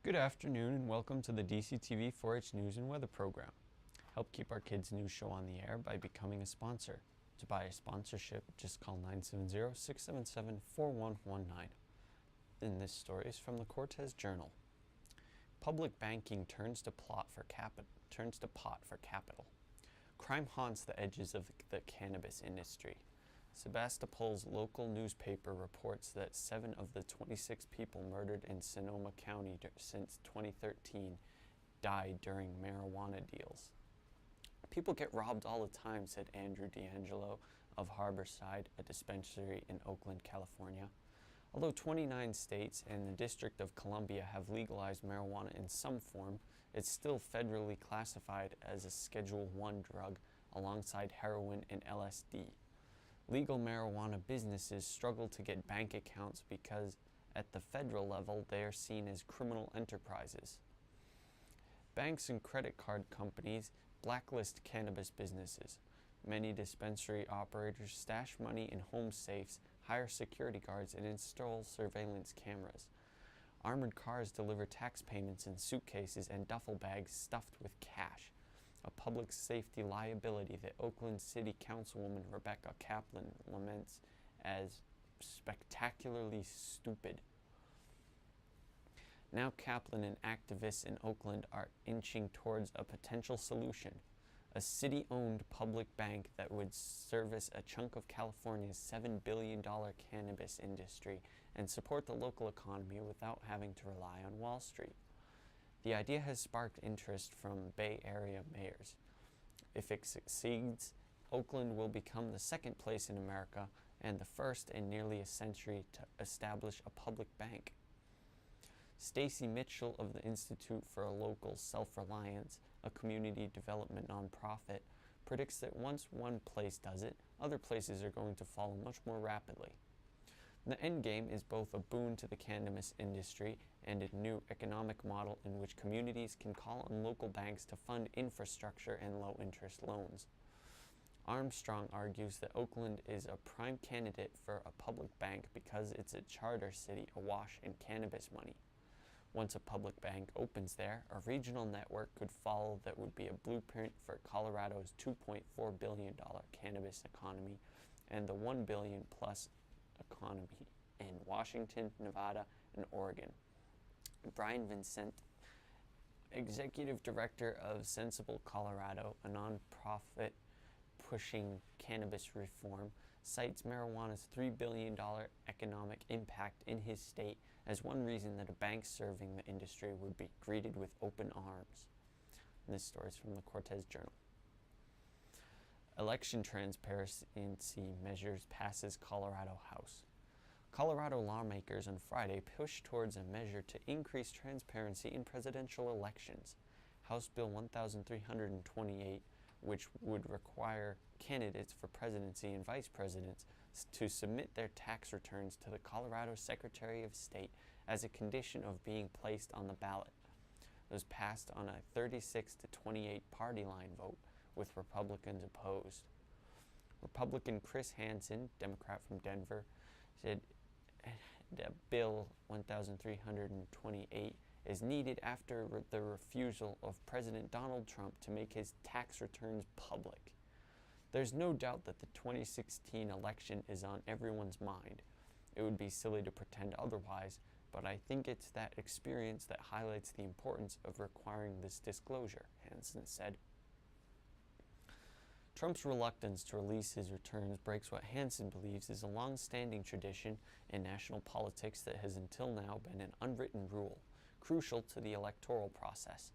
Good afternoon and welcome to the DCTV 4-H News and Weather program. Help keep our kids' news show on the air by becoming a sponsor. To buy a sponsorship, just call 970-677-4119. And this story is from the Cortez Journal. Public banking turns to pot for capital. Crime haunts the edges of the cannabis industry. Sebastopol's local newspaper reports that 7 of the 26 people murdered in Sonoma County since 2013 died during marijuana deals. People get robbed all the time, said Andrew D'Angelo of Harborside, a dispensary in Oakland, California. Although 29 states and the District of Columbia have legalized marijuana in some form, it's still federally classified as a Schedule I drug alongside heroin and LSD. Legal marijuana businesses struggle to get bank accounts because at the federal level they are seen as criminal enterprises. Banks and credit card companies blacklist cannabis businesses. Many dispensary operators stash money in home safes, hire security guards, and install surveillance cameras. Armored cars deliver tax payments in suitcases and duffel bags stuffed with cash, a public safety liability that Oakland City Councilwoman Rebecca Kaplan laments as spectacularly stupid. Now Kaplan and activists in Oakland are inching towards a potential solution, a city-owned public bank that would service a chunk of California's $7 billion cannabis industry and support the local economy without having to rely on Wall Street. The idea has sparked interest from Bay Area mayors. If it succeeds, Oakland will become the second place in America and the first in nearly a century to establish a public bank. Stacy Mitchell of the Institute for Local Self-Reliance, a community development nonprofit, predicts that once one place does it, other places are going to follow much more rapidly. The end game is both a boon to the cannabis industry and a new economic model in which communities can call on local banks to fund infrastructure and low-interest loans. Armstrong argues that Oakland is a prime candidate for a public bank because it's a charter city awash in cannabis money. Once a public bank opens there, a regional network could follow that would be a blueprint for Colorado's $2.4 billion cannabis economy and the $1 billion plus economy in Washington, Nevada, and Oregon. Brian Vincent, executive director of Sensible Colorado, a nonprofit pushing cannabis reform, cites marijuana's $3 billion economic impact in his state as one reason that a bank serving the industry would be greeted with open arms. And this story is from the Cortez Journal. Election transparency measures passes Colorado House. Colorado lawmakers on Friday pushed towards a measure to increase transparency in presidential elections. House Bill 1328, which would require candidates for presidency and vice presidents to submit their tax returns to the Colorado Secretary of State as a condition of being placed on the ballot. It was passed on a 36-28 party line vote, with Republicans opposed. Republican Chris Hansen, Democrat from Denver, said that Bill 1328 is needed after the refusal of President Donald Trump to make his tax returns public. There's no doubt that the 2016 election is on everyone's mind. It would be silly to pretend otherwise, but I think it's that experience that highlights the importance of requiring this disclosure, Hansen said. Trump's reluctance to release his returns breaks what Hansen believes is a long-standing tradition in national politics that has until now been an unwritten rule, crucial to the electoral process.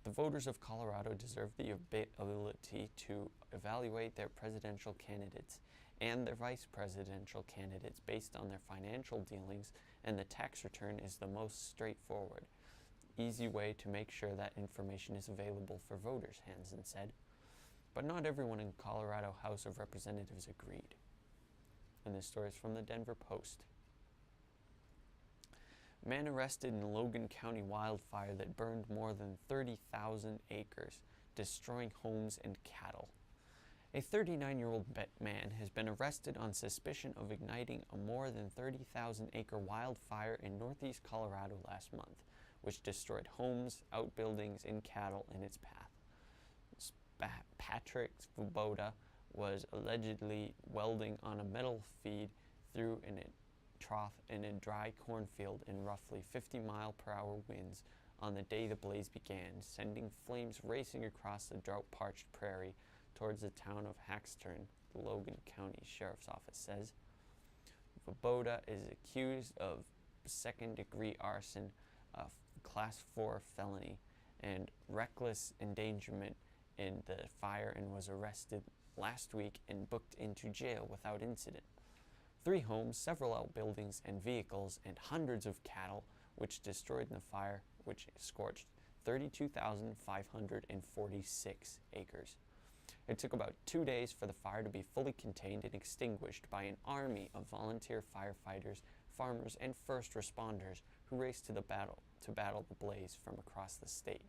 The voters of Colorado deserve the ability to evaluate their presidential candidates and their vice presidential candidates based on their financial dealings, and the tax return is the most straightforward, easy way to make sure that information is available for voters, Hansen said. But not everyone in Colorado House of Representatives agreed. And this story is from the Denver Post. Man arrested in Logan County wildfire that burned more than 30,000 acres, destroying homes and cattle. A 39-year-old man has been arrested on suspicion of igniting a more than 30,000-acre wildfire in northeast Colorado last month, which destroyed homes, outbuildings, and cattle in its path. Patrick Svoboda was allegedly welding on a metal feed through a trough in a dry cornfield in roughly 50-mile-per-hour winds on the day the blaze began, sending flames racing across the drought-parched prairie towards the town of Haxtern, the Logan County Sheriff's Office says. Svoboda is accused of second-degree arson, a Class 4 felony, and reckless endangerment in the fire, and was arrested last week and booked into jail without incident. 3 homes, several outbuildings and vehicles, and hundreds of cattle, which destroyed in the fire, which scorched 32,546 acres. It took about 2 days for the fire to be fully contained and extinguished by an army of volunteer firefighters, farmers, and first responders who raced to battle the blaze from across the state.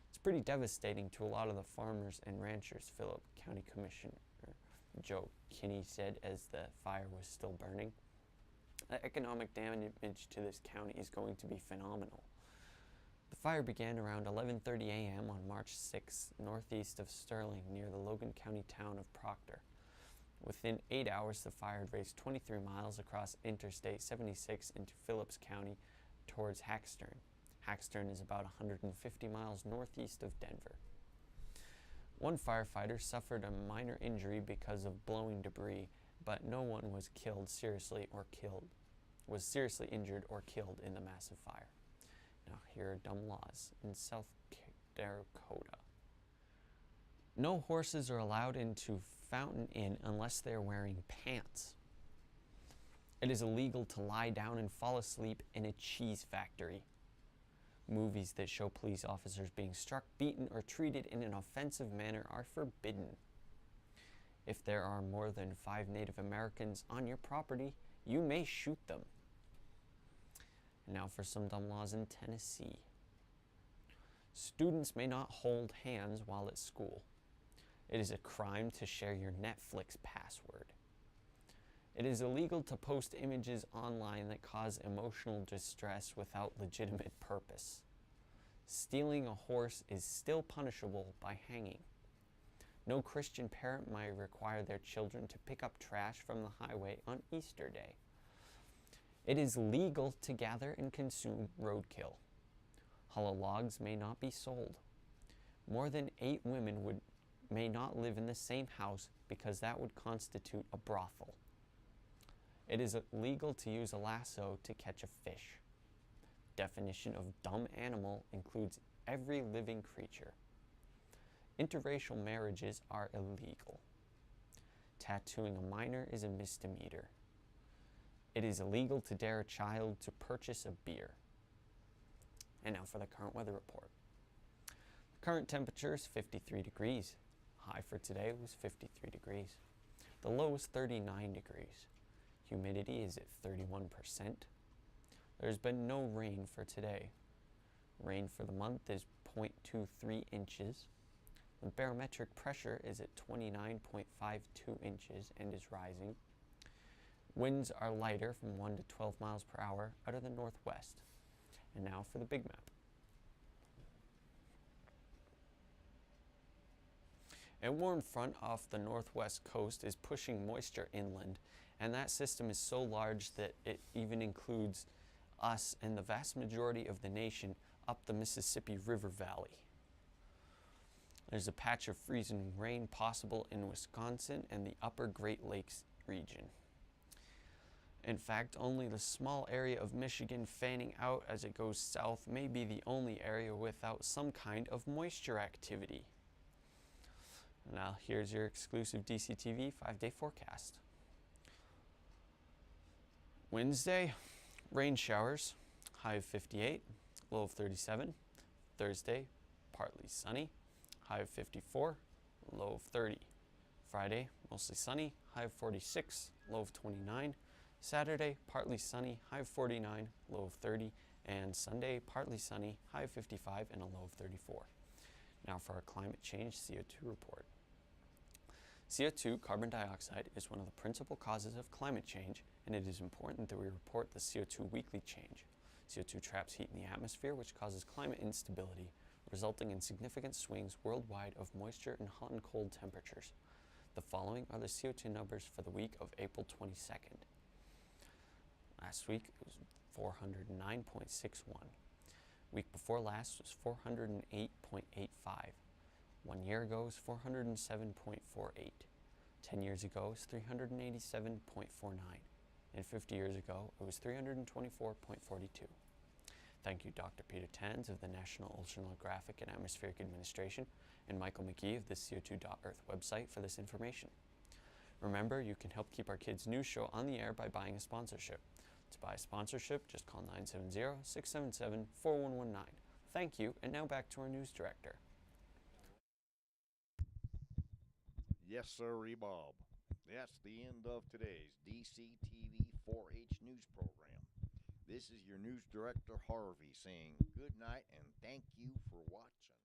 It's pretty devastating to a lot of the farmers and ranchers, Phillip County Commissioner Joe Kinney said as the fire was still burning. The economic damage to this county is going to be phenomenal. The fire began around 11:30 a.m. on March 6, northeast of Sterling, near the Logan County town of Proctor. Within 8 hours, the fire had raced 23 miles across Interstate 76 into Phillips County towards Haxtern. Haxtern is about 150 miles northeast of Denver. One firefighter suffered a minor injury because of blowing debris, but no one was seriously injured or killed in the massive fire. Now, here are dumb laws in South Dakota. No horses are allowed into Fountain Inn unless they are wearing pants. It is illegal to lie down and fall asleep in a cheese factory. Movies that show police officers being struck, beaten, or treated in an offensive manner are forbidden. If there are more than 5 Native Americans on your property, you may shoot them. Now for some dumb laws in Tennessee. Students may not hold hands while at school. It is a crime to share your Netflix password. It is illegal to post images online that cause emotional distress without legitimate purpose. Stealing a horse is still punishable by hanging. No Christian parent may require their children to pick up trash from the highway on Easter Day. It is legal to gather and consume roadkill. Hollow logs may not be sold. More than 8 women may not live in the same house because that would constitute a brothel. It is illegal to use a lasso to catch a fish. Definition of dumb animal includes every living creature. Interracial marriages are illegal. Tattooing a minor is a misdemeanor. It is illegal to dare a child to purchase a beer. And now for the current weather report. The current temperature is 53 degrees. High for today was 53 degrees. The low is 39 degrees. Humidity is at 31%. There's been no rain for today. Rain for the month is 0.23 inches. The barometric pressure is at 29.52 inches and is rising. Winds are lighter from 1 to 12 miles per hour out of the northwest. And now for the big map. A warm front off the northwest coast is pushing moisture inland, and that system is so large that it even includes us and the vast majority of the nation up the Mississippi River Valley. There's a patch of freezing rain possible in Wisconsin and the upper Great Lakes region. In fact, only the small area of Michigan fanning out as it goes south may be the only area without some kind of moisture activity. Now here's your exclusive DCTV 5-day forecast. Wednesday, rain showers, high of 58, low of 37. Thursday, partly sunny, high of 54, low of 30. Friday, mostly sunny, high of 46, low of 29. Saturday, partly sunny, high of 49, low of 30. And Sunday, partly sunny, high of 55 and a low of 34. Now for our climate change CO2 report. CO2, carbon dioxide, is one of the principal causes of climate change, and it is important that we report the CO2 weekly change. CO2 traps heat in the atmosphere, which causes climate instability, resulting in significant swings worldwide of moisture and hot and cold temperatures. The following are the CO2 numbers for the week of April 22nd. Last week it was 409.61. Week before last was 408.85. 1 year ago was 407.48. 10 years ago was 387.49. And 50 years ago it was 324.42. Thank you, Dr. Peter Tanz of the National Oceanographic and Atmospheric Administration and Michael McGee of the CO2.Earth website for this information. Remember, you can help keep our kids' news show on the air by buying a sponsorship. To buy a sponsorship, just call 970-677-4119. Thank you, and now back to our news director. Yes, sir, Bob. That's the end of today's DCTV 4-H news program. This is your news director, Harvey, saying good night and thank you for watching.